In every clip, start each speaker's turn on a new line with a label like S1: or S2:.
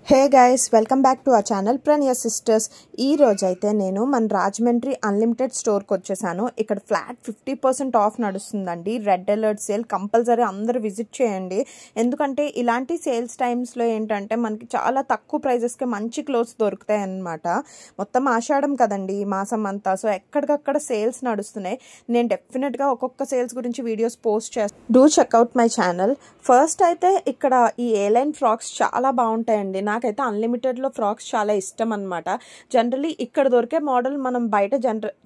S1: Hey guys, welcome back to our channel Pranaya sisters. ఈ రోజు అయితే నేను మన రాజమండ్రి అన్లిమిటెడ్ స్టోర్కి వచ్చేసాను. ఇక్కడ ఫ్లాట్ 50% ఆఫ్ నడుస్తుందండి. రెడ్ అలర్ట్ సేల్ కంపల్సరీ అందరూ విజిట్ చేయండి. ఎందుకంటే ఇలాంటి సేల్స్ టైమ్స్లో ఏంటంటే మనకి చాలా తక్కువ ప్రైజెస్కి మంచి క్లోత్స్ దొరుకుతాయి అన్నమాట. మొత్తం ఆషాఢం కదండి ఈ మాసం అంతా, సో ఎక్కడికక్కడ సేల్స్ నడుస్తున్నాయి. నేను డెఫినెట్గా ఒక్కొక్క సేల్స్ గురించి వీడియోస్ పోస్ట్ చేస్తాను. Do checkout my channel. First అయితే ఇక్కడ ఈ ఏలైన్ ఫ్రాక్స్ చాలా బాగుంటాయండి. నాకైతే అన్లిమిటెడ్లో ఫ్రాక్స్ చాలా ఇష్టం అనమాట. జనరలీ ఇక్కడ దొరికే మోడల్ మనం బయట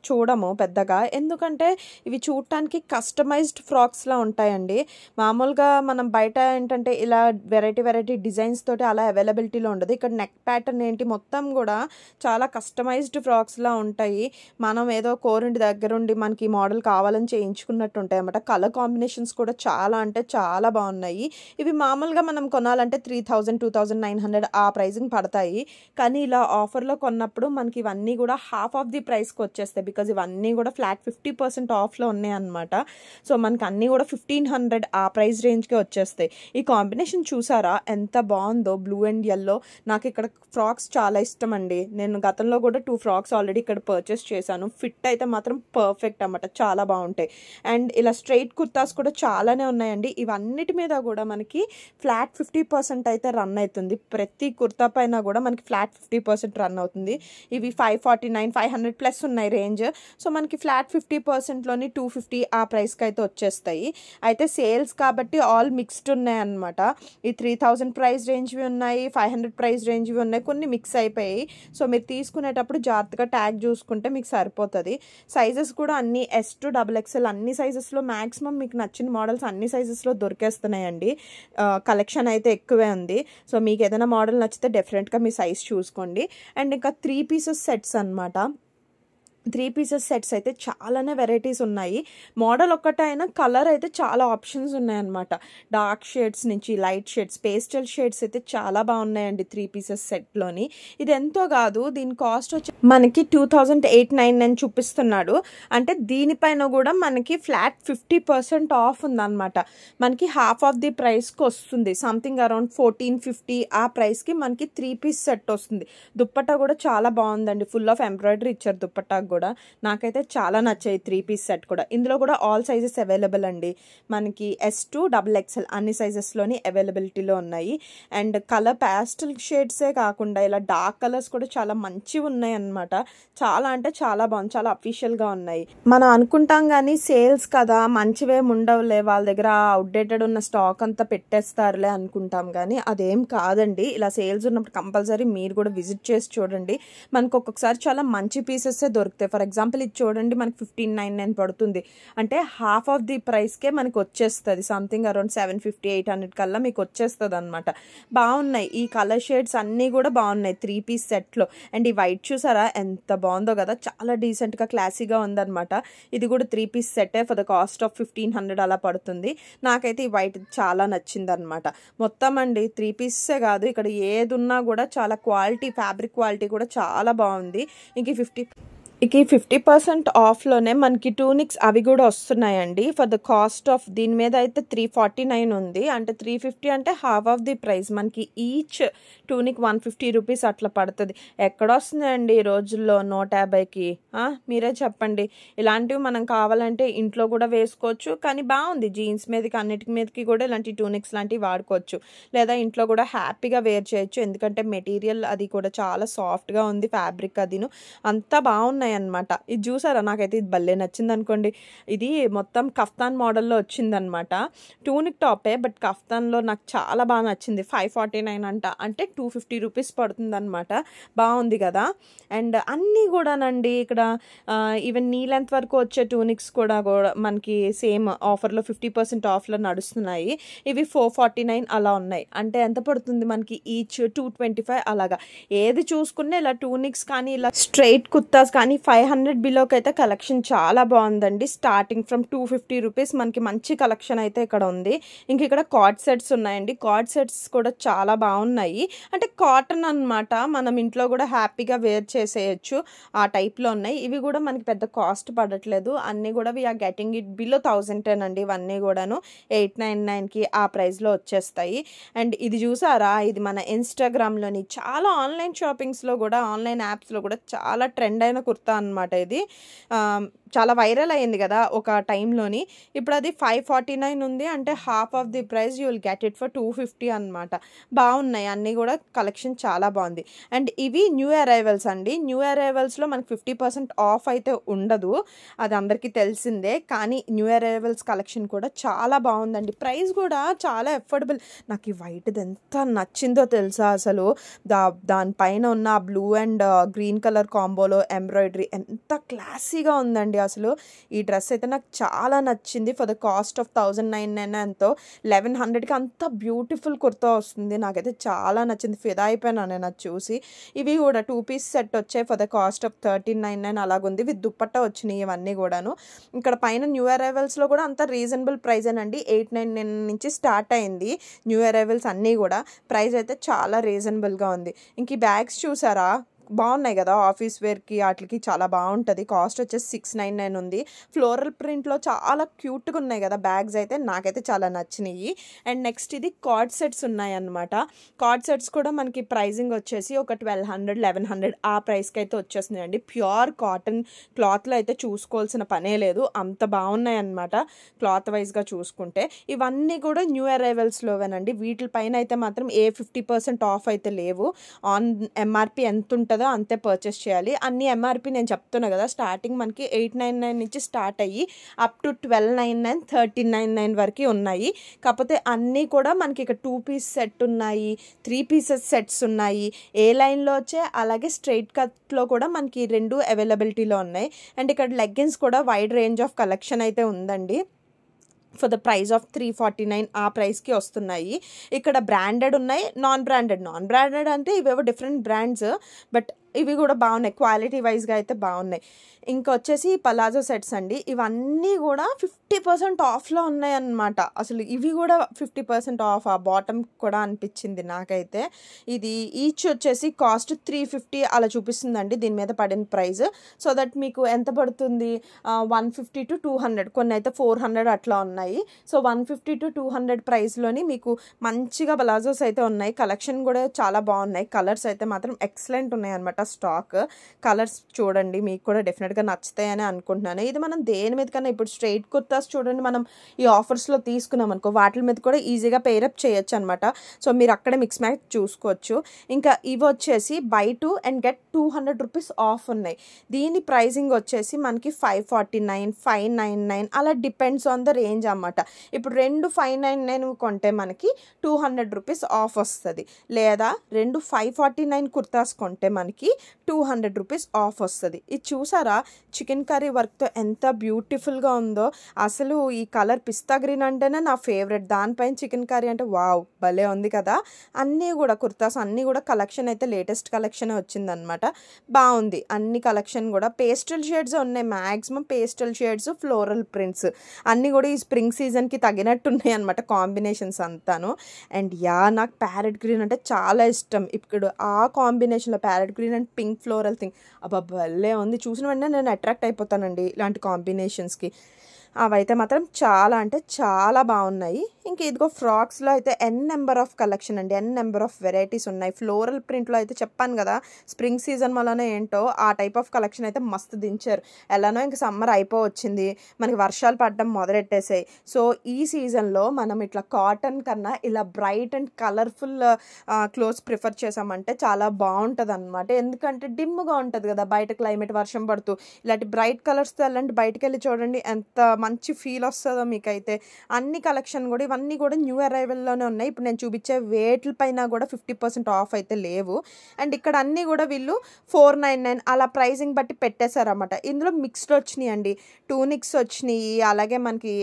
S1: చూడము పెద్దగా, ఎందుకంటే ఇవి చూడటానికి కస్టమైజ్డ్ ఫ్రాక్స్లా ఉంటాయండి. మామూలుగా మనం బయట ఏంటంటే ఇలా వెరైటీ డిజైన్స్ తోటి అలా అవైలబిలిటీలో ఉండదు. ఇక్కడ నెక్ ప్యాటర్న్ ఏంటి మొత్తం కూడా చాలా కస్టమైజ్డ్ ఫ్రాక్స్లా ఉంటాయి. మనం ఏదో కోరిండి దగ్గరుండి మనకి ఈ మోడల్ కావాలని చేయించుకున్నట్టు ఉంటాయి అన్నమాట. కలర్ కాంబినేషన్స్ కూడా చాలా అంటే చాలా బాగున్నాయి. ఇవి మామూలుగా మనం కొనాలంటే 3000, 2900 ఆ ప్రైజింగ్ పడతాయి. కానీ ఇలా ఆఫర్లో కొన్నప్పుడు మనకి ఇవన్నీ కూడా హాఫ్ ఆఫ్ ది ప్రైస్కి వచ్చేస్తాయి. బికాజ్ ఇవన్నీ కూడా ఫ్లాట్ 50% ఆఫ్లో ఉన్నాయి అనమాట. సో మనకి అన్నీ కూడా 1500 ఆ ప్రైస్ రేంజ్కే వచ్చేస్తాయి. ఈ కాంబినేషన్ చూసారా ఎంత బాగుందో, బ్లూ అండ్ ఎల్లో. నాకు ఇక్కడ ఫ్రాక్స్ చాలా ఇష్టం అండి. నేను గతంలో కూడా 2 ఫ్రాక్స్ ఆల్రెడీ ఇక్కడ పర్చేస్ చేశాను. ఫిట్ అయితే మాత్రం పర్ఫెక్ట్ అన్నమాట, చాలా బాగుంటాయి. అండ్ ఇలా స్ట్రైట్ కుర్తాస్ కూడా చాలానే ఉన్నాయండి. ఇవన్నిటి మీద కూడా మనకి ఫ్లాట్ 50% అయితే రన్ అవుతుంది. ప్రతి కుర్తా పైన కూడా మనకి ఫ్లాట్ 50% రన్ అవుతుంది. ఇవి 549, 500 ప్లస్ ఉన్నాయి రేంజ్. సో మనకి ఫ్లాట్ 50%లోని 250 ఆ ప్రైస్కి అయితే వచ్చేస్తాయి. అయితే సేల్స్ కాబట్టి ఆల్ మిక్స్డ్ ఉన్నాయి అన్నమాట. ఈ 3000 ప్రైస్ రేంజ్వి ఉన్నాయి, 500 ప్రైస్ రేంజ్వి ఉన్నాయి, కొన్ని మిక్స్ అయిపోయాయి. సో మీరు తీసుకునేటప్పుడు జాగ్రత్తగా ట్యాగ్ చూసుకుంటే మీకు సరిపోతుంది. సైజెస్ కూడా అన్ని S to XXL అన్ని సైజెస్లో మ్యాక్సిమం మీకు నచ్చిన మోడల్స్ అన్ని సైజెస్లో దొరికేస్తున్నాయండి. కలెక్షన్ అయితే ఎక్కువే ఉంది. సో మీకు ఏదైనా మోడల్ నచ్చితే డెఫినెట్గా మీ సైజ్ చూసుకోండి. అండ్ ఇంకా 3 పీసెస్ సెట్స్ అనమాట. 3 పీసెస్ సెట్స్ అయితే చాలానే వెరైటీస్ ఉన్నాయి. మోడల్ ఒక్కటైనా కలర్ అయితే చాలా ఆప్షన్స్ ఉన్నాయన్నమాట. డార్క్ షేడ్స్ నుంచి లైట్ షేడ్స్, పేస్టల్ షేడ్స్ అయితే చాలా బాగున్నాయండి 3 పీసెస్ సెట్లోని. ఇది ఎంతో కాదు, దీని కాస్ట్ వచ్చి మనకి 2899 చూపిస్తున్నాడు. అంటే దీనిపైన కూడా మనకి ఫ్లాట్ 50% ఆఫ్ ఉందన్నమాట. మనకి హాఫ్ ఆఫ్ ది ప్రైస్కి వస్తుంది. సంథింగ్ అరౌండ్ 1450 ఆ ప్రైస్కి మనకి 3 పీస్ సెట్ వస్తుంది. దుప్పట్టా కూడా చాలా బాగుందండి. ఫుల్ ఆఫ్ ఎంబ్రాయిడరీ ఇచ్చారు దుప్పట్టా కూడా. నాకైతే చాలా నచ్చాయి 3 పీస్ సెట్ కూడా. ఇందులో కూడా ఆల్ సైజెస్ అవైలబుల్ అండి. మనకి S to XXL అన్ని సైజెస్లోని అవైలబిలిటీలో ఉన్నాయి. అండ్ కలర్ ప్యాస్టల్ షేడ్సే కాకుండా ఇలా డార్క్ కలర్స్ కూడా చాలా మంచివి ఉన్నాయి అన్నమాట. చాలా అంటే చాలా బాగుంది, చాలా అఫీషియల్గా ఉన్నాయి. మనం అనుకుంటాం కానీ సేల్స్ కదా మంచివేం ఉండవులే, వాళ్ళ దగ్గర అవుట్డేటెడ్ ఉన్న స్టాక్ అంతా పెట్టేస్తారులే అనుకుంటాం, కానీ అదేం కాదండి. ఇలా సేల్స్ ఉన్నప్పుడు కంపల్సరీ మీరు కూడా విజిట్ చేసి చూడండి. మనకు ఒక్కొక్కసారి చాలా మంచి పీసెస్సే దొరుకుతాయి. ఫర్ ఎగ్జాంపుల్ ఇది చూడండి, మనకి 1599 పడుతుంది. అంటే హాఫ్ ఆఫ్ ది ప్రైస్కే మనకి వచ్చేస్తుంది. సంథింగ్ అరౌండ్ 750, 800 కల్లా మీకు వచ్చేస్తుంది అనమాట. బాగున్నాయి ఈ కలర్ షేడ్స్ అన్నీ కూడా బాగున్నాయి 3 పీస్ సెట్లో. అండ్ ఈ వైట్ చూసారా ఎంత బాగుందో కదా, చాలా డీసెంట్గా క్లాసీగా ఉందన్నమాట. ఇది కూడా 3 పీస్ సెట్టే ఫర్ ద కాస్ట్ ఆఫ్ 1500 అలా పడుతుంది. నాకైతే ఈ వైట్ చాలా నచ్చింది అనమాట. మొత్తం అండి 3 పీసే కాదు, ఇక్కడ ఏది ఉన్నా కూడా చాలా క్వాలిటీ, ఫ్యాబ్రిక్ క్వాలిటీ కూడా చాలా బాగుంది. ఇంక 50% ఆఫ్లోనే మనకి టూనిక్స్ అవి కూడా వస్తున్నాయండి. ఫర్ ద కాస్ట్ ఆఫ్ దీని మీద అయితే 349 ఉంది. అంటే 350 అంటే హాఫ్ ఆఫ్ ది ప్రైస్. మనకి ఈచ్ టూనిక్ 150 రూపీస్ అట్లా పడుతుంది. ఎక్కడ వస్తుందండి ఈ రోజుల్లో 150కి? మీరే చెప్పండి. ఇలాంటివి మనం కావాలంటే ఇంట్లో కూడా వేసుకోవచ్చు, కానీ బాగుంది. జీన్స్ మీదకి అన్నిటి మీదకి కూడా ఇలాంటి టూనిక్స్ లాంటివి వాడుకోవచ్చు, లేదా ఇంట్లో కూడా హ్యాపీగా వేర్ చేయొచ్చు. ఎందుకంటే మెటీరియల్ అది కూడా చాలా సాఫ్ట్గా ఉంది, ఫ్యాబ్రిక్ అదిను అంతా బాగున్నాయి అనమాట. ఇది చూసారా, నాకైతే ఇది భలే నచ్చింది అనుకోండి. ఇది మొత్తం కఫ్తాన్ మోడల్లో వచ్చిందనమాట. టూనిక్ టాపే బట్ కఫ్తాన్లో నాకు చాలా బాగా నచ్చింది. 549 అంట, అంటే 250 రూపీస్ పడుతుంది అనమాట. బాగుంది కదా. అండ్ అన్నీ కూడానండి ఇక్కడ ఈవెన్ నీ లెంత్ వరకు వచ్చే టూనిక్స్ కూడా మనకి సేమ్ ఆఫర్లో 50% ఆఫ్లో నడుస్తున్నాయి. ఇవి 449 అలా ఉన్నాయి. అంటే ఎంత పడుతుంది మనకి ఈచ్ 225 అలాగా. ఏది చూసుకున్నా ఇలా టూనిక్స్ కానీ ఇలా స్ట్రైట్ కుర్తాస్ కానీ ఈ 500 బిలోకి అయితే కలెక్షన్ చాలా బాగుందండి. స్టార్టింగ్ ఫ్రమ్ 250 రూపీస్ మనకి మంచి కలెక్షన్ అయితే ఇక్కడ ఉంది. ఇంక ఇక్కడ కార్డ్ సెట్స్ ఉన్నాయండి. కార్డ్ సెట్స్ కూడా చాలా బాగున్నాయి. అంటే కాటన్ అనమాట, మనం ఇంట్లో కూడా హ్యాపీగా వేర్ చేసేయచ్చు ఆ టైప్లో ఉన్నాయి. ఇవి కూడా మనకి పెద్ద కాస్ట్ పడట్లేదు. అన్నీ కూడా వీఆర్ గెటింగ్ ఇట్ బిలో 1010 అండి. ఇవన్నీ కూడాను 899కి ఆ ప్రైస్లో వచ్చేస్తాయి. అండ్ ఇది చూసారా, ఇది మన ఇన్స్టాగ్రామ్లోని చాలా ఆన్లైన్ షాపింగ్స్లో కూడా, ఆన్లైన్ యాప్స్లో కూడా చాలా ట్రెండ్ అయిన కుర్తా అనమాట. ఇది చాలా వైరల్ అయింది కదా ఒక టైంలోని. ఇప్పుడు అది 549 ఉంది, అంటే half of the price you will get it for 250 అనమాట. బాగున్నాయి అన్నీ కూడా, కలెక్షన్ చాలా బాగుంది. అండ్ ఇవి న్యూ అరైవల్స్ అండి. న్యూ అరైవల్స్లో మనకి 50% ఆఫ్ అయితే ఉండదు, అది అందరికీ తెలిసిందే. కానీ న్యూ అరైవల్స్ కలెక్షన్ కూడా చాలా బాగుందండి. ప్రైస్ కూడా చాలా అఫోర్డబుల్. నాకు ఈ వైట్ది ఎంత నచ్చిందో తెలుసా అసలు. దానిపైన ఉన్న బ్లూ అండ్ గ్రీన్ కలర్ కాంబోలో ఎంబ్రాయిడరీ ఎంత క్లాసీగా ఉందండి అసలు. ఈ డ్రెస్ అయితే నాకు చాలా నచ్చింది. ఫర్ ద కాస్ట్ ఆఫ్ 1999 ఎంతో 1100కి అంత బ్యూటిఫుల్ కుర్తా వస్తుంది. నాకైతే చాలా నచ్చింది, ఫిదా అయిపోయాను నేను అది చూసి. ఇవి కూడా 2 పీస్ సెట్ వచ్చాయి ఫర్ ద కాస్ట్ ఆఫ్ 1399 అలాగుంది. విత్ దుప్పట్టా వచ్చినాయి ఇవన్నీ కూడాను. ఇక్కడ పైన న్యూ అరైవల్స్లో కూడా అంత రీజనబుల్ ప్రైజేనండి. 899 నుంచి స్టార్ట్ అయింది న్యూ అరైవల్స్ అన్నీ కూడా. ప్రైస్ అయితే చాలా రీజనబుల్గా ఉంది. ఇంక ఈ బ్యాగ్స్ చూసారా, బాగున్నాయి కదా, ఆఫీస్ వేర్కి వాటికి చాలా బాగుంటుంది. కాస్ట్ వచ్చేసి 699 ఉంది. ఫ్లోరల్ ప్రింట్లో చాలా క్యూట్గా ఉన్నాయి కదా బ్యాగ్స్ అయితే, నాకైతే చాలా నచ్చినాయి. అండ్ నెక్స్ట్ ఇది కార్డ్ సెట్స్ ఉన్నాయన్నమాట. కార్డ్ సెట్స్ కూడా మనకి ప్రైజింగ్ వచ్చేసి ఒక 1200 1100 ఆ ప్రైస్కి అయితే వచ్చేస్తున్నాయండి. ప్యూర్ కాటన్ క్లాత్లో అయితే చూసుకోవాల్సిన పనే లేదు, అంత బాగున్నాయి అన్నమాట క్లాత్ వైజ్గా చూసుకుంటే. ఇవన్నీ కూడా న్యూ అరైవల్స్లోవేనండి. వీటిపైన అయితే మాత్రం 50% ఆఫ్ అయితే లేవు. ఆన్ ఎంఆర్పి ఎంత ఉంటుందో అంతే పర్చేస్ చేయాలి. అన్ని ఎంఆర్పి నేను చెప్తున్నా కదా, స్టార్టింగ్ మనకి 899 నుంచి స్టార్ట్ అయ్యి అప్ టు 1299 1399 వరకు ఉన్నాయి. కాకపోతే అన్నీ కూడా మనకి ఇక్కడ 2 పీస్ సెట్ ఉన్నాయి, 3 పీసెస్ సెట్స్ ఉన్నాయి. ఏ లైన్లో వచ్చే అలాగే స్ట్రైట్ కట్లో కూడా మనకి 2 అవైలబిలిటీలో ఉన్నాయి. అండ్ ఇక్కడ లెగ్గిన్స్ కూడా వైడ్ రేంజ్ ఆఫ్ కలెక్షన్ అయితే ఉందండి. ఫర్ ద ప్రైస్ ఆఫ్ 349 ఆ ప్రైస్కి వస్తున్నాయి. ఇక్కడ బ్రాండెడ్ ఉన్నాయి, నాన్ బ్రాండెడ్ అంటే ఇవేవో డిఫరెంట్ బ్రాండ్స్, బట్ ఇవి కూడా బాగున్నాయి, క్వాలిటీ వైజ్గా అయితే బాగున్నాయి. ఇంకొచ్చేసి పలాజో సెట్స్ అండి. ఇవన్నీ కూడా 50% ఆఫ్లో ఉన్నాయన్నమాట. అసలు ఇవి కూడా 50% ఆఫ్, ఆ బాటమ్ కూడా అనిపించింది నాకైతే. ఇది ఈచ్ వచ్చేసి కాస్ట్ 350 అలా చూపిస్తుందండి దీని మీద పడిన ప్రైస్. సో దట్ మీకు ఎంత పడుతుంది, 150 to 200, కొన్ని అయితే 400 అట్లా ఉన్నాయి. సో 150 to 200 ప్రైస్లోని మీకు మంచిగా పలాజోస్ అయితే ఉన్నాయి. కలెక్షన్ కూడా చాలా బాగున్నాయి. కలర్స్ అయితే మాత్రం ఎక్సలెంట్ ఉన్నాయి అనమాట. స్టాక్ కలర్స్ చూడండి, మీకు కూడా డెఫినెట్గా నచ్చుతాయని అనుకుంటున్నాను. ఇది మనం దేని మీద కన్నా, ఇప్పుడు స్ట్రైట్ కుర్తాస్ చూడండి, మనం ఈ ఆఫర్స్లో తీసుకున్నాం అనుకో, వాటి మీద కూడా ఈజీగా పేరప్ చేయొచ్చు అనమాట. సో మీరు అక్కడే మిక్స్ మ్యాచ్ చూసుకోవచ్చు. ఇంకా ఇవి వచ్చేసి by 2 and get 200 rupees of ఉన్నాయి. దీని ప్రైజింగ్ వచ్చేసి మనకి 549 599 అలా డిపెండ్స్ ఆన్ ద రేంజ్ అన్నమాట. ఇప్పుడు 2 599 కొంటే మనకి 200 రూపీస్ ఆఫ్ వస్తుంది, లేదా 2 549 కుర్తాస్ కొంటే మనకి 200 రూపీస్ ఆఫ్ వస్తుంది. ఇది చూసారా, చికెన్ కర్రీ వర్క్తో ఎంత బ్యూటిఫుల్గా ఉందో. అసలు ఈ కలర్ పిస్తా గ్రీన్ అంటేనే నా ఫేవరెట్, దానిపైన చికెన్ కర్రీ అంటే వావ్, భలే ఉంది కదా. అన్నీ కూడా కుర్తాస్ అన్నీ కూడా కలెక్షన్ అయితే లేటెస్ట్ కలెక్షన్ వచ్చిందనమాట. బాగుంది అన్ని కలెక్షన్ కూడా. పేస్టల్ షేడ్స్ ఉన్నాయి, maximum pastel shades, floral prints అన్నీ కూడా ఈ స్ప్రింగ్ సీజన్కి తగినట్టు ఉన్నాయి అనమాట కాంబినేషన్స్ అంతాను. అండ్ నాకు ప్యారెట్ గ్రీన్ అంటే చాలా ఇష్టం. ఇప్పుడు ఆ కాంబినేషన్లో parrot green and pink floral thing అబ్బా భలే ఉంది. చూసిన వెంటనే నేను అట్రాక్ట్ అయిపోతానండి ఇలాంటి కాంబినేషన్స్కి. అవైతే మాత్రం చాలా అంటే చాలా బాగున్నాయి. ఇంక ఇదిగో ఫ్రాక్స్లో అయితే నెంబర్ ఆఫ్ కలెక్షన్ అండి, నెంబర్ ఆఫ్ వెరైటీస్ ఉన్నాయి. ఫ్లోరల్ ప్రింట్లో అయితే చెప్పాను కదా, స్ప్రింగ్ సీజన్ వల్లనే ఏంటో ఆ టైప్ ఆఫ్ కలెక్షన్ అయితే మస్తు దించారు. ఎలానో ఇంక సమ్మర్ అయిపోవచ్చింది, మనకి వర్షాలు పడడం మొదలెట్టేసాయి. సో ఈ సీజన్లో మనం ఇట్లా కాటన్ కన్నా ఇలా bright and colourful clothes prefer చేసామంటే చాలా బాగుంటుంది అనమాట. ఎందుకంటే డిమ్గా ఉంటుంది కదా బయట క్లైమేట్, వర్షం పడుతూ ఇలాంటి బ్రైట్ కలర్స్తో వెళ్ళండి, బయటకు వెళ్ళి చూడండి ఎంత మంచి ఫీల్ వస్తుందో మీకైతే. అన్ని కలెక్షన్ కూడా ఇవన్నీ కూడా న్యూ అరైవల్లోనే ఉన్నాయి. ఇప్పుడు నేను చూపించే వేట్ల పైన కూడా 50% ఆఫ్ అయితే లేవు. అండ్ ఇక్కడ అన్నీ కూడా వీళ్ళు 499 అలా ప్రైజింగ్ బట్టి పెట్టేశారన్నమాట. ఇందులో మిక్స్డ్ వచ్చినాయి అండి, టూనిక్స్ వచ్చినాయి, అలాగే మనకి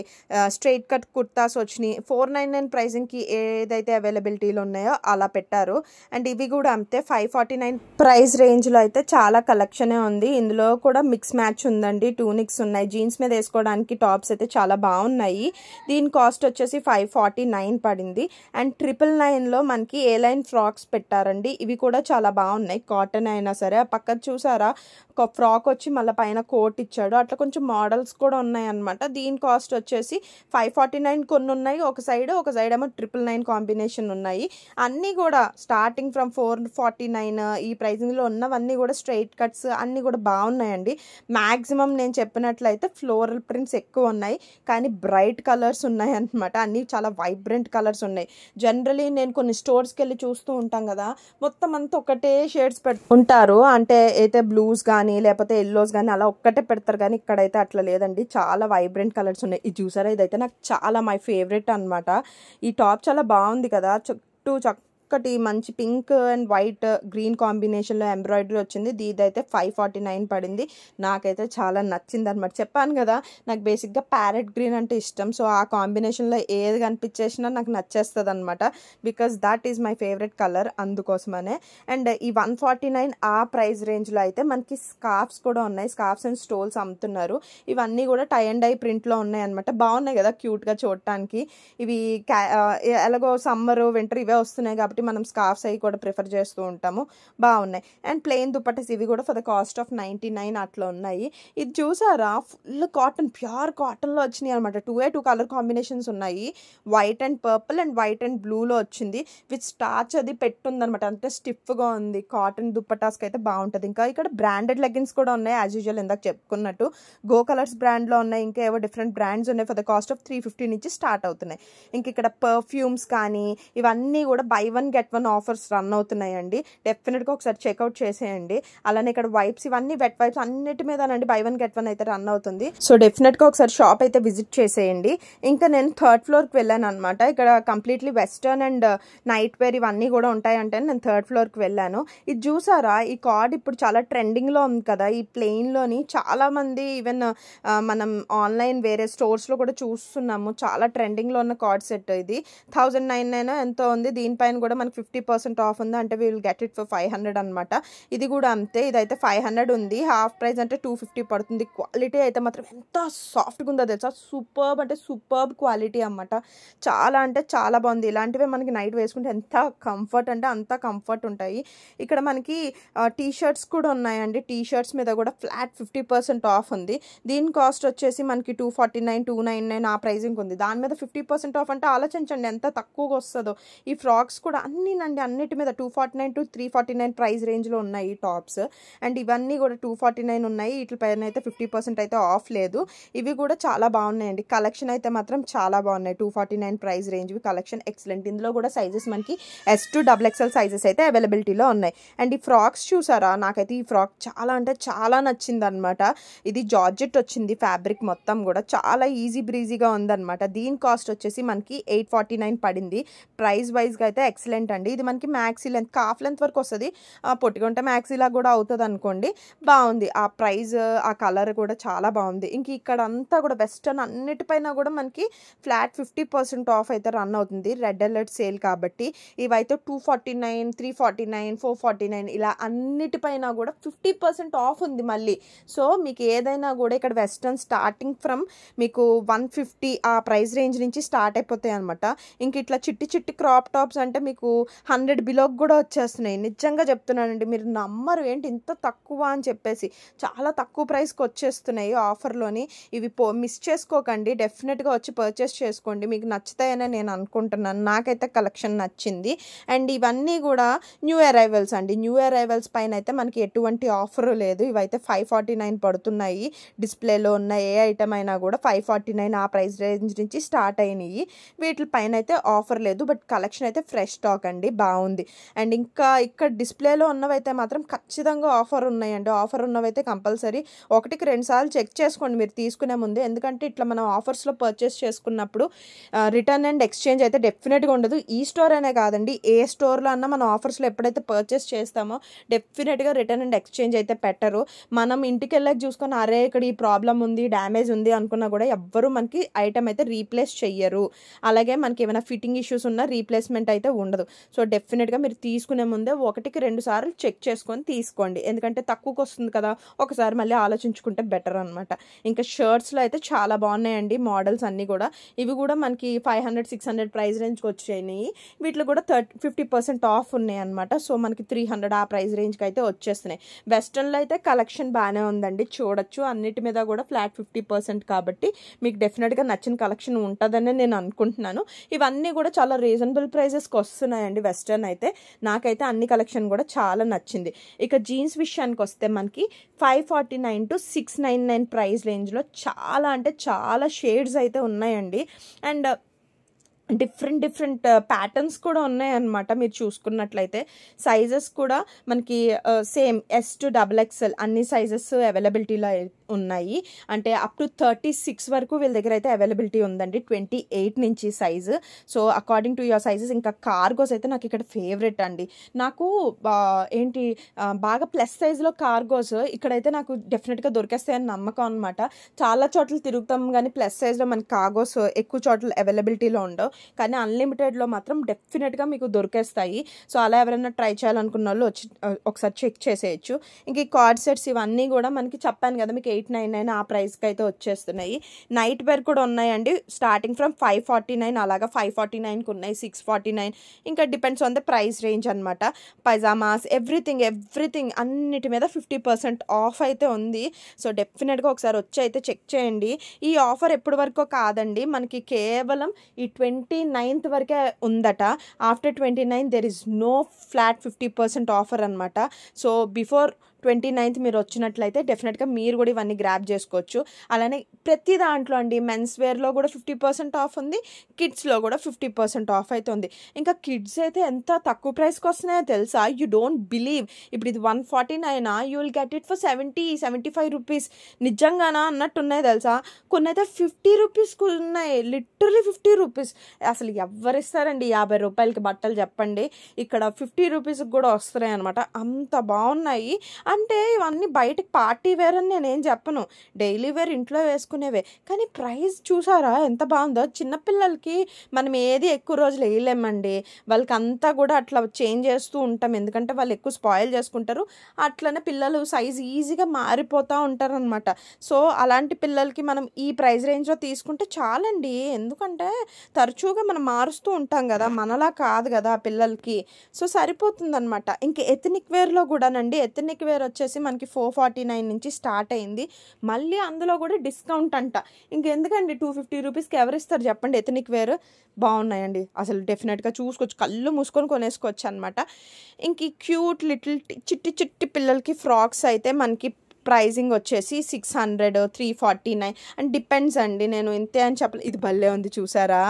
S1: స్ట్రైట్ కట్ కుర్తాస్ వచ్చినాయి. 499 ప్రైజింగ్కి ఏదైతే అవైలబిలిటీలో ఉన్నాయో అలా పెట్టారు. అండ్ ఇవి కూడా అంతే 549 ప్రైస్ రేంజ్లో అయితే చాలా కలెక్షనే ఉంది. ఇందులో కూడా మిక్స్ మ్యాచ్ ఉందండి, టూనిక్స్ ఉన్నాయి, జీన్స్ మీద వేసుకోవడానికి టాప్స్ అయితే చాలా బాగున్నాయి. దీని కాస్ట్ వచ్చేసి 549 పడింది. అండ్ 999లో మనకి ఏ లైన్ ఫ్రాక్స్ పెట్టారండి. ఇవి కూడా చాలా బాగున్నాయి, కాటన్ అయినా సరే. పక్కన చూసారా ఒక ఫ్రాక్ వచ్చి మళ్ళీ పైన కోట్ ఇచ్చాడు, అట్లా కొంచెం మోడల్స్ కూడా ఉన్నాయి అనమాట. దీని కాస్ట్ వచ్చేసి 549 కొన్ని ఉన్నాయి ఒక సైడ్ ఏమో 999 కాంబినేషన్ ఉన్నాయి. అన్నీ కూడా స్టార్టింగ్ ఫ్రమ్ 449 ఈ ప్రైజింగ్లో ఉన్నవన్నీ కూడా స్ట్రైట్ కట్స్ అన్నీ కూడా బాగున్నాయండి. మ్యాక్సిమం నేను చెప్పినట్లయితే ఫ్లోరల్ ప్రింట్స్ ఎక్కువ ఉన్నాయి, కానీ బ్రైట్ కలర్స్ ఉన్నాయి అనమాట. అన్నీ చాలా వైబ్రెంట్ కలర్స్ ఉన్నాయి. జనరలీ నేను కొన్ని స్టోర్స్కి వెళ్ళి చూస్తూ ఉంటాం కదా, మొత్తం అంతా ఒకటే షేడ్స్ ఉంటారు, అంటే అయితే బ్లూస్ కానీ లేకపోతే ఎల్లోస్ కానీ అలా ఒక్కటే పెడతారు. కానీ ఇక్కడైతే అట్లా లేదండి, చాలా వైబ్రెంట్ కలర్స్ ఉన్నాయి. ఇది చూసారా, ఇదైతే నాకు చాలా మై ఫేవరెట్ అనమాట. ఈ టాప్ చాలా బాగుంది కదా, చుట్టూ ఒకటి మంచి పింక్ అండ్ వైట్ గ్రీన్ కాంబినేషన్లో ఎంబ్రాయిడరీ వచ్చింది. ఇదైతే 549 పడింది. నాకైతే చాలా నచ్చింది అనమాట. చెప్పాను కదా నాకు బేసిక్గా ప్యారెట్ గ్రీన్ అంటే ఇష్టం. సో ఆ కాంబినేషన్లో ఏది కనిపించేసినా నాకు నచ్చేస్తుంది అనమాట, because that is my favourite colour, అందుకోసమనే. అండ్ ఈ 149 ఆ ప్రైస్ రేంజ్లో అయితే మనకి స్కార్ఫ్స్ కూడా ఉన్నాయి. స్కార్ఫ్స్ అండ్ స్టోల్స్ అమ్ముతున్నారు. ఇవన్నీ కూడా టై అండ్ డై ప్రింట్లో ఉన్నాయి అనమాట. బాగున్నాయి కదా క్యూట్గా చూడటానికి. ఇవి ఎలాగో సమ్మర్ వింటర్ ఇవే వస్తున్నాయి కాబట్టి మనం స్కార్ఫ్స్ అవి కూడా ప్రిఫర్ చేస్తూ ఉంటాము. బాగున్నాయి. అండ్ ప్లెయిన్ దుపట్టాస్ ఇవి కూడా ఫర్ ద కాస్ట్ ఆఫ్ 99 అట్లా ఉన్నాయి. ఇది చూసారా, ఫుల్ కాటన్, ప్యూర్ కాటన్లో వచ్చినాయి అనమాట. 2 కలర్ కాంబినేషన్స్ ఉన్నాయి, white and purple and white and బ్లూలో వచ్చింది. విత్ స్టార్చ్ అది పెట్టుందనమాట, అంతే స్టిఫ్గా ఉంది. కాటన్ దుపట్టాస్కి అయితే బాగుంటుంది. ఇంకా ఇక్కడ బ్రాండెడ్ లెగ్గిన్స్ కూడా ఉన్నాయి, యాజ్ యూజువల్ ఇందాక చెప్పుకున్నట్టు. గో కలర్స్ బ్రాండ్లో ఉన్నాయి, ఇంకా ఏవో డిఫరెంట్ బ్రాండ్స్ ఉన్నాయి. ఫర్ ద కాస్ట్ ఆఫ్ 350 నుంచి స్టార్ట్ అవుతున్నాయి. ఇంక ఇక్కడ పర్ఫ్యూమ్స్ కానీ ఇవన్నీ కూడా బై 1 get 1 ఆఫర్స్ రన్ అవుతున్నాయండి. డెఫినెట్గా ఒకసారి చెక్అవుట్ చేసేయండి. అలానే ఇక్కడ వైప్స్, ఇవన్నీ వెట్ వైప్స్ అన్నిటి మీదనండి బై 1 get 1 అయితే రన్ అవుతుంది. సో డెఫినెట్గా ఒకసారి షాప్ అయితే విజిట్ చేసేయండి. ఇంకా నేను 3rd ఫ్లోర్కి వెళ్ళాను అనమాట. ఇక్కడ completely western and nightwear ఇవన్నీ కూడా ఉంటాయంటే నేను 3rd ఫ్లోర్కి వెళ్ళాను. ఇది చూసారా, ఈ కార్డ్ ఇప్పుడు చాలా ట్రెండింగ్లో ఉంది కదా. ఈ ప్లెయిన్లోని చాలామంది ఈవెన్ మనం ఆన్లైన్ వేరే స్టోర్స్లో కూడా చూస్తున్నాము, చాలా ట్రెండింగ్లో ఉన్న కార్డ్ సెట్. ఇది 1099 ఎంతో ఉంది. దీనిపైన కూడా మనకి 50% ఆఫ్ ఉంది, అంటే we will get it for 500 అనమాట. ఇది కూడా అంతే, ఇదైతే 500 ఉంది. హాఫ్ ప్రైస్ అంటే 250 పడుతుంది. క్వాలిటీ అయితే మాత్రం ఎంత సాఫ్ట్గా ఉందో తెలుసా, సూపర్బ్ అంటే సూపర్బ్ క్వాలిటీ అన్నమాట. చాలా అంటే చాలా బాగుంది. ఇలాంటివే మనకి నైట్ వేసుకుంటే ఎంత కంఫర్ట్ అంటే అంత కంఫర్ట్ ఉంటాయి. ఇక్కడ మనకి టీ షర్ట్స్ కూడా ఉన్నాయండి. టీ షర్ట్స్ మీద కూడా ఫ్లాట్ 50% ఆఫ్ ఉంది. దీని కాస్ట్ వచ్చేసి మనకి 249, 299 ఆ ప్రైజింగ్ ఉంది. దాని మీద 50% ఆఫ్ అంటే ఆలోచించండి ఎంత తక్కువగా వస్తుందో. ఈ ఫ్రాక్స్ కూడా అన్నిటి మీద 249 to 349 ప్రైస్ రేంజ్లో ఉన్నాయి ఈ టాప్స్. అండ్ ఇవన్నీ కూడా 249 ఉన్నాయి. వీటిపైన అయితే 50% అయితే ఆఫ్ లేదు. ఇవి కూడా చాలా బాగున్నాయండి. కలెక్షన్ అయితే మాత్రం చాలా బాగున్నాయి. 249 ప్రైస్ రేంజ్వి కలెక్షన్ ఎక్సలెంట్. ఇందులో కూడా సైజెస్ మనకి S to XXL సైజెస్ అయితే అవైలబిలిటీలో ఉన్నాయి. అండ్ ఈ ఫ్రాక్స్ చూసారా, నాకైతే ఈ ఫ్రాక్ చాలా అంటే చాలా నచ్చింది అనమాట. ఇది జార్జెట్ వచ్చింది, ఫ్యాబ్రిక్ మొత్తం కూడా చాలా ఈజీ బ్రీజీగా ఉందన్నమాట. దీని కాస్ట్ వచ్చేసి మనకి 849 పడింది. ప్రైస్ వైజ్గా అయితే ఎక్సలెంట్ అండి. ఇది మనకి మ్యాక్సీ లెంత్, కాఫ్ లెంత్ వరకు వస్తుంది. పొట్టిగా ఉంటే మ్యాక్సీలా కూడా అవుతుంది అనుకోండి. బాగుంది. ఆ ప్రైస్, ఆ కలర్ కూడా చాలా బాగుంది. ఇంక ఇక్కడ అంతా కూడా వెస్టర్న్ అన్నిటిపైన కూడా మనకి ఫ్లాట్ 50% ఆఫ్ అయితే రన్ అవుతుంది, రెడ్ అలర్ట్ సేల్ కాబట్టి. ఇవైతే 249, 349, 449 ఇలా అన్నిటిపైన కూడా 50% ఆఫ్ ఉంది మళ్ళీ. సో మీకు ఏదైనా కూడా ఇక్కడ వెస్టర్న్ స్టార్టింగ్ ఫ్రమ్ మీకు 150 ఆ ప్రైస్ రేంజ్ నుంచి స్టార్ట్ అయిపోతాయి అనమాట. ఇంక ఇట్లా చిట్టి క్రాప్ టాప్స్ అంటే మీకు 100 బిలోకి కూడా వచ్చేస్తున్నాయి. నిజంగా చెప్తున్నానండి, మీరు నమ్మరు ఏంటి ఇంత తక్కువ అని చెప్పేసి. చాలా తక్కువ ప్రైస్కి వచ్చేస్తున్నాయి ఆఫర్లోని. ఇవి మిస్ చేసుకోకండి, డెఫినెట్గా వచ్చి పర్చేస్ చేసుకోండి. మీకు నచ్చుతాయని నేను అనుకుంటున్నాను. నాకైతే కలెక్షన్ నచ్చింది. అండ్ ఇవన్నీ కూడా న్యూ అరైవల్స్ అండి. న్యూ అరైవల్స్ పైన అయితే మనకి ఎటువంటి ఆఫర్ లేదు. ఇవైతే 549 పడుతున్నాయి. డిస్ప్లేలో ఉన్న ఏ ఐటమ్ అయినా కూడా 549 ఆ ప్రైస్ రేంజ్ నుంచి స్టార్ట్ అయినాయి. వీటిపైన అయితే ఆఫర్ లేదు, బట్ కలెక్షన్ అయితే ఫ్రెష్ స్టాక్ స్టాక్ అండి, బాగుంది. అండ్ ఇంకా ఇక్కడ డిస్ప్లేలో ఉన్నవైతే మాత్రం ఖచ్చితంగా ఆఫర్ ఉన్నాయండి. ఆఫర్ ఉన్నవైతే కంపల్సరీ 1-2 సార్లు చెక్ చేసుకోండి మీరు తీసుకునే ముందు. ఎందుకంటే ఇట్లా మనం ఆఫర్స్లో పర్చేస్ చేసుకున్నప్పుడు రిటర్న్ అండ్ ఎక్స్చేంజ్ అయితే డెఫినెట్గా ఉండదు. ఈ స్టోర్ అనే కాదండి, ఏ స్టోర్లో అన్నా మనం ఆఫర్స్లో ఎప్పుడైతే పర్చేస్ చేస్తామో డెఫినెట్గా రిటర్న్ అండ్ ఎక్స్చేంజ్ అయితే పెట్టరు. మనం ఇంటికి వెళ్ళాక చూసుకొని అరే ఇక్కడ ఈ ప్రాబ్లం ఉంది, డ్యామేజ్ ఉంది అనుకున్నా కూడా ఎవ్వరూ మనకి ఐటమ్ అయితే రీప్లేస్ చెయ్యరు. అలాగే మనకి ఏమైనా ఫిట్టింగ్ ఇష్యూస్ ఉన్నా రీప్లేస్మెంట్ అయితే ఉండదు. సో డెఫినెట్గా మీరు తీసుకునే ముందే 1-2 సార్లు చెక్ చేసుకొని తీసుకోండి. ఎందుకంటే తక్కువకి వస్తుంది కదా, ఒకసారి మళ్ళీ ఆలోచించుకుంటే బెటర్ అనమాట. ఇంకా షర్ట్స్లో అయితే చాలా బాగున్నాయండి మోడల్స్ అన్నీ కూడా. ఇవి కూడా మనకి 500-600 ప్రైస్ రేంజ్కి వచ్చాయి. వీటిలో కూడా 50% ఆఫ్ ఉన్నాయి అనమాట. సో మనకి 300 ఆ ప్రైస్ రేంజ్కి అయితే వచ్చేస్తున్నాయి. వెస్ట్రన్లో అయితే కలెక్షన్ బాగానే ఉందండి, చూడొచ్చు. అన్నిటి మీద కూడా ఫ్లాట్ 50% కాబట్టి మీకు డెఫినెట్గా నచ్చిన కలెక్షన్ ఉంటుందని నేను అనుకుంటున్నాను. ఇవన్నీ కూడా చాలా రీజనబుల్ ప్రైజెస్కి వస్తున్నాయండి వెస్ట్రన్ అయితే. నాకైతే అన్ని కలెక్షన్ కూడా చాలా నచ్చింది. ఇక జీన్స్ విషయానికి వస్తే మనకి 549 to 699 ప్రైస్ రేంజ్లో చాలా అంటే చాలా షేడ్స్ అయితే ఉన్నాయండి. అండ్ డిఫరెంట్ ప్యాటర్న్స్ కూడా ఉన్నాయన్నమాట. మీరు చూసుకున్నట్లయితే సైజెస్ కూడా మనకి సేమ్ S to XXL అన్ని సైజెస్ అవైలబిలిటీలో ఉన్నాయి. అంటే అప్ టు 36 వరకు వీళ్ళ దగ్గర అయితే అవైలబిలిటీ ఉందండి, 28 నుంచి size. So according to your sizes. ఇంకా కార్గోస్ అయితే నాకు ఇక్కడ ఫేవరెట్ అండి. నాకు బాగా ప్లస్ సైజులో కార్గోస్ ఇక్కడైతే నాకు డెఫినెట్గా దొరికేస్తాయని నమ్మకం అనమాట. చాలా చోట్ల తిరుగుతాం కానీ ప్లస్ సైజ్లో మనకి కార్గోస్ ఎక్కువ చోట్ల అవైలబిలిటీలో ఉండవు. కానీ అన్లిమిటెడ్లో మాత్రం డెఫినెట్గా మీకు దొరికేస్తాయి. సో అలా ఎవరైనా ట్రై చేయాలనుకున్న వాళ్ళు వచ్చి ఒకసారి చెక్ చేసేయచ్చు. ఇంక ఈ కార్డ్ సెట్స్ ఇవన్నీ కూడా మనకి చెప్పాను కదా మీకు 899 ఆ ప్రైస్కి అయితే వచ్చేస్తున్నాయి. నైట్ వేర్ కూడా ఉన్నాయండి, స్టార్టింగ్ ఫ్రమ్ 549 అలాగా 549కి ఉన్నాయి, 649. ఇంకా depends on the price range అనమాట. పైజామాస్ ఎవ్రీథింగ్ అన్నిటి మీద 50% ఆఫ్ అయితే ఉంది. సో డెఫినెట్గా ఒకసారి వచ్చి అయితే చెక్ చేయండి. ఈ ఆఫర్ ఎప్పటి వరకు కాదండి, మనకి కేవలం ఈ 29th వరకే ఉందట. After 29 there is no flat 50% offer అనమాట. సో బిఫోర్ 29th మీరు వచ్చినట్లయితే డెఫినెట్గా మీరు కూడా ఇవన్నీ గ్రాప్ చేసుకోవచ్చు. అలానే ప్రతి దాంట్లో అండి మెన్స్ వేర్లో కూడా 50% ఆఫ్ ఉంది, కిడ్స్లో కూడా 50% ఆఫ్ అయితే ఉంది. ఇంకా కిడ్స్ అయితే ఎంత తక్కువ ప్రైస్కి వస్తున్నాయో తెలుసా, యూ డోంట్ బిలీవ్. ఇప్పుడు ఇది 149 you will get it for 70-75 rupees. నిజంగానా అన్నట్టున్నాయి తెలుసా. కొన్ని అయితే 50 రూపీస్కి ఉన్నాయి, లిటరలీ 50 రూపీస్. అసలు ఎవరిస్తారండి 50 రూపాయలకి బట్టలు చెప్పండి. ఇక్కడ 50 రూపీస్కి కూడా వస్తున్నాయి అనమాట, అంత బాగున్నాయి. అంటే ఇవన్నీ బయటకు పార్టీ వేర్ అని నేనేం చెప్పను, డైలీ వేర్ ఇంట్లో వేసుకునేవే. కానీ ప్రైస్ చూసారా ఎంత బాగుందో. చిన్నపిల్లలకి మనం ఏది ఎక్కువ రోజులు వేయలేమండి, వాళ్ళకి అంతా కూడా అట్లా చేంజ్ చేస్తూ ఉంటాం. ఎందుకంటే వాళ్ళు ఎక్కువ స్పాయిల్ చేసుకుంటారు, అట్లనే పిల్లలు సైజ్ ఈజీగా మారిపోతూ ఉంటారు అనమాట. సో అలాంటి పిల్లలకి మనం ఈ ప్రైస్ రేంజ్లో తీసుకుంటే చాలండి. ఎందుకంటే తరచుగా మనం మారుస్తూ ఉంటాం కదా, మనలా కాదు కదా పిల్లలకి. సో సరిపోతుంది అనమాట. ఇంక ఎథనిక్ వేర్లో కూడానండి, ఎథనిక్ వేర్ వచ్చేసి మనకి 449 నుంచి స్టార్ట్ అయింది. మళ్ళీ అందులో కూడా డిస్కౌంట్ అంట. ఇంకెందుకండి 250 రూపీస్కి ఎవరిస్తారు చెప్పండి. ఎథనిక్ వేర్ బాగున్నాయండి, అసలు డెఫినెట్గా చూసుకోవచ్చు, కళ్ళు మూసుకొని కొనేసుకోవచ్చు అనమాట. ఇంక క్యూట్ లిటిల్ చిట్టి పిల్లలకి ఫ్రాక్స్ అయితే మనకి ప్రైజింగ్ వచ్చేసి 600, 349 అండ్ డిపెండ్స్ అండి. నేను ఇంతే అని చెప్పలేదు. ఇది భలే ఉంది చూసారా,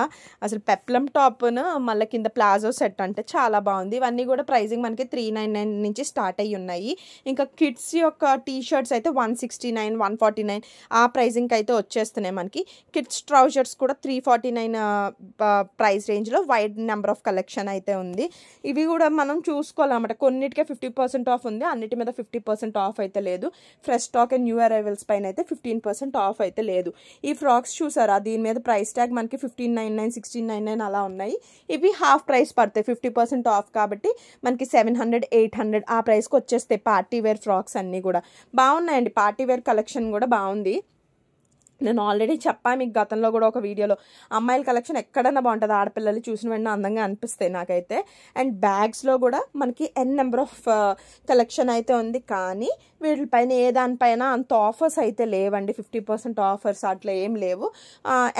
S1: అసలు పెప్లం టాప్ను మళ్ళీ కింద ప్లాజో సెట్ అంటే చాలా బాగుంది. ఇవన్నీ కూడా ప్రైజింగ్ మనకి 399 నుంచి స్టార్ట్ అయ్యి ఉన్నాయి. ఇంకా కిడ్స్ యొక్క టీ షర్ట్స్ అయితే 169, 149 ఆ ప్రైజింగ్కి అయితే వచ్చేస్తున్నాయి మనకి. కిడ్స్ ట్రౌజర్స్ కూడా 349 ప్రైస్ రేంజ్లో వైడ్ నెంబర్ ఆఫ్ కలెక్షన్ అయితే ఉంది. ఇవి కూడా మనం చూసుకోవాలన్నమాట. కొన్నిటికే 50% ఆఫ్ ఉంది, అన్నిటి మీద 50% ఆఫ్ అయితే లేదు. Fresh stock and new arrivals పైన అయితే 15% ఆఫ్ అయితే లేదు. ఈ ఫ్రాక్స్ చూసారా, దీని మీద ప్రైస్ ట్యాగ్ మనకి 1599, 1699 అలా ఉన్నాయి. ఇవి హాఫ్ ప్రైస్ పడతాయి, 50% ఆఫ్ కాబట్టి మనకి 700, 800 ఆ ప్రైస్కి వచ్చేస్తాయి. పార్టీ వేర్ ఫ్రాక్స్ అన్నీ కూడా బాగున్నాయండి. పార్టీ వేర్ కలెక్షన్ కూడా బాగుంది. నేను ఆల్రెడీ చెప్పాను మీకు గతంలో కూడా ఒక వీడియోలో, అమ్మాయిల కలెక్షన్ ఎక్కడన్నా బాగుంటుంది, ఆడపిల్లలు చూసిన వెంటనే అందంగా అనిపిస్తాయి నాకైతే. అండ్ బ్యాగ్స్లో కూడా మనకి నెంబర్ ఆఫ్ కలెక్షన్ అయితే ఉంది. కానీ వీటిపైన ఏ దానిపైన అంత ఆఫర్స్ అయితే లేవండి, 50% ఆఫర్స్ అట్లా ఏం లేవు.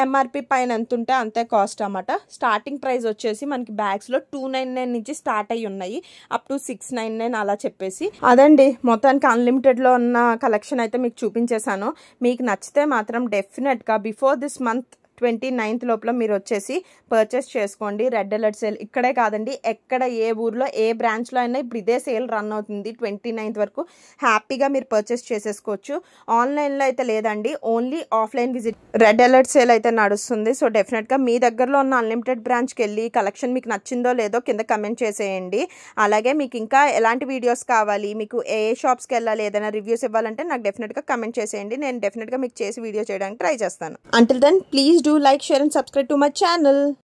S1: ఎంఆర్పి పైన ఎంత ఉంటే అంతే కాస్ట్ అన్నమాట. స్టార్టింగ్ ప్రైస్ వచ్చేసి మనకి బ్యాగ్స్లో 299 నుంచి స్టార్ట్ అయ్యి ఉన్నాయి, అప్ టు 699 అలా చెప్పేసి. అదండి మొత్తానికి అన్లిమిటెడ్లో ఉన్న కలెక్షన్ అయితే మీకు చూపించేశాను. మీకు నచ్చితే మాత్రం డెఫినెట్గా బిఫోర్ దిస్ మంత్ 29th లోపల మీరు వచ్చేసి పర్చేస్ చేసుకోండి. రెడ్ అలర్ట్ సేల్ ఇక్కడే కాదండి, ఎక్కడ ఏ ఊర్లో ఏ బ్రాంచ్లో అయినా ఇప్పుడు ఇదే సేల్ రన్ అవుతుంది. 29th వరకు హ్యాపీగా మీరు పర్చేస్ చేసేసుకోవచ్చు. ఆన్లైన్లో అయితే లేదండి, only offline visit red alert sale అయితే నడుస్తుంది. సో డెఫినెట్గా మీ దగ్గరలో ఉన్న అన్లిమిటెడ్ బ్రాంచ్కి వెళ్ళి కలెక్షన్ మీకు నచ్చిందో లేదో కింద కమెంట్ చేసేయండి. అలాగే మీకు ఇంకా ఎలాంటి వీడియోస్ కావాలి, మీకు ఏ షాప్స్కి వెళ్ళాలి, ఏదైనా రివ్యూస్ ఇవ్వాలంటే నాకు డెఫినెట్గా కమెంట్ చేసేయండి. నేను డెఫినెట్గా మీకు చేసి వీడియో చేయడానికి ట్రై చేస్తాను. Until then, please do like, share and subscribe to my channel.